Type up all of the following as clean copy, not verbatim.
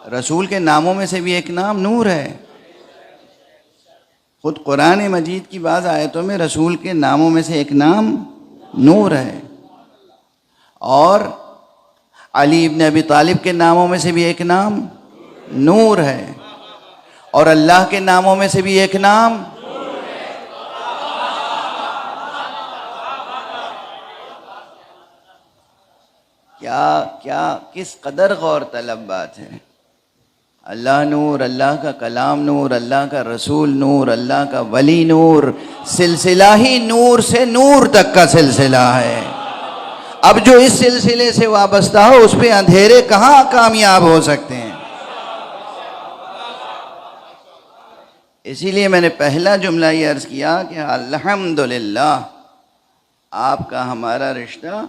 رسول کے ناموں میں سے بھی ایک نام نور ہے. خود قرآن مجید کی بعض آیتوں میں رسول کے ناموں میں سے ایک نام نور ہے. اور علی ابن ابی طالب کے ناموں میں سے بھی ایک نام نور ہے. اور اللہ کے ناموں میں سے بھی ایک نام. کیا کس قدر غور طلب بات ہے. اللہ نور، اللہ کا کلام نور، اللہ کا رسول نور، اللہ کا ولی نور. سلسلہ ہی نور سے نور تک کا سلسلہ ہے. اب جو اس سلسلے سے وابستہ ہو اس پہ اندھیرے کہاں کامیاب ہو سکتے ہیں. اسی لیے میں نے پہلا جملہ یہ عرض کیا کہ الحمدللہ آپ کا ہمارا رشتہ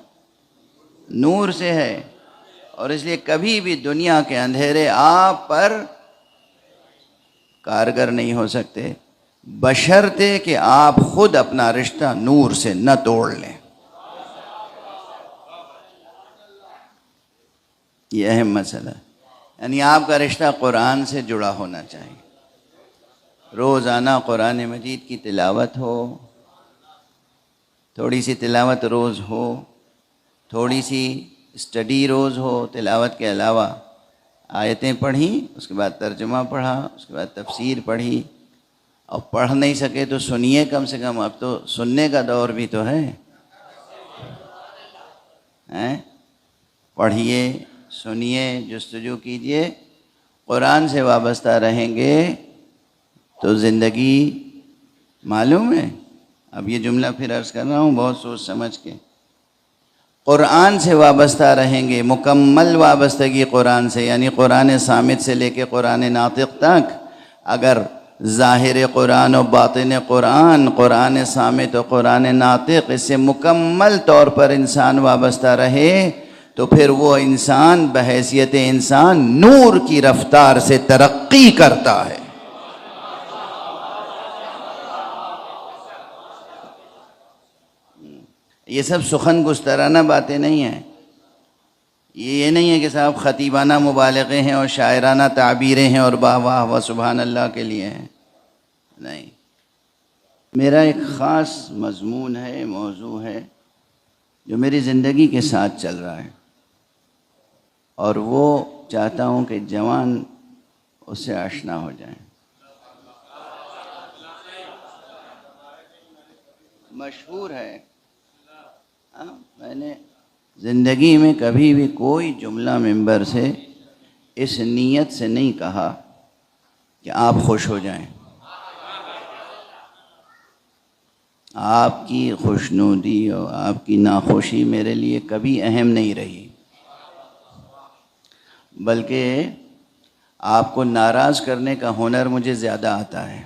نور سے ہے. اور اس لیے کبھی بھی دنیا کے اندھیرے آپ پر کارگر نہیں ہو سکتے بشرطے کہ آپ خود اپنا رشتہ نور سے نہ توڑ لیں. یہ اہم مسئلہ ہے. یعنی آپ کا رشتہ قرآن سے جڑا ہونا چاہیے. روزانہ قرآن مجید کی تلاوت ہو، تھوڑی سی تلاوت روز ہو، تھوڑی سی اسٹڈی روز ہو. تلاوت کے علاوہ آیتیں پڑھیں، اس کے بعد ترجمہ پڑھا، اس کے بعد تفسیر پڑھی. اور پڑھ نہیں سکے تو سنیے کم سے کم. اب تو سننے کا دور بھی تو ہے. پڑھیے، سنیے، جستجو کیجیے. قرآن سے وابستہ رہیں گے تو زندگی معلوم ہے. اب یہ جملہ پھر عرض کر رہا ہوں بہت سوچ سمجھ کے. قرآن سے وابستہ رہیں گے، مکمل وابستگی قرآن سے، یعنی قرآن صامت سے لے کے قرآن ناطق تک. اگر ظاہر قرآن و باطن قرآن، قرآن صامت و قرآن ناطق، اس سے مکمل طور پر انسان وابستہ رہے تو پھر وہ انسان بحیثیت انسان نور کی رفتار سے ترقی کرتا ہے. یہ سب سخن گسترانہ باتیں نہیں ہیں. یہ نہیں ہے کہ صاحب خطیبانہ مبالغے ہیں اور شاعرانہ تعبیریں ہیں اور واہ واہ و سبحان اللہ کے لیے ہیں. نہیں، میرا ایک خاص مضمون ہے، موضوع ہے جو میری زندگی کے ساتھ چل رہا ہے، اور وہ چاہتا ہوں کہ جوان اس سے آشنا ہو جائیں. مشہور ہے. میں نے زندگی میں کبھی بھی کوئی جملہ ممبر سے اس نیت سے نہیں کہا کہ آپ خوش ہو جائیں. آپ کی خوشنودی اور آپ کی ناخوشی میرے لیے کبھی اہم نہیں رہی، بلکہ آپ کو ناراض کرنے کا ہنر مجھے زیادہ آتا ہے.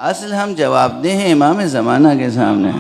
اصل ہم جواب دہ ہیں امام زمانہ کے سامنے.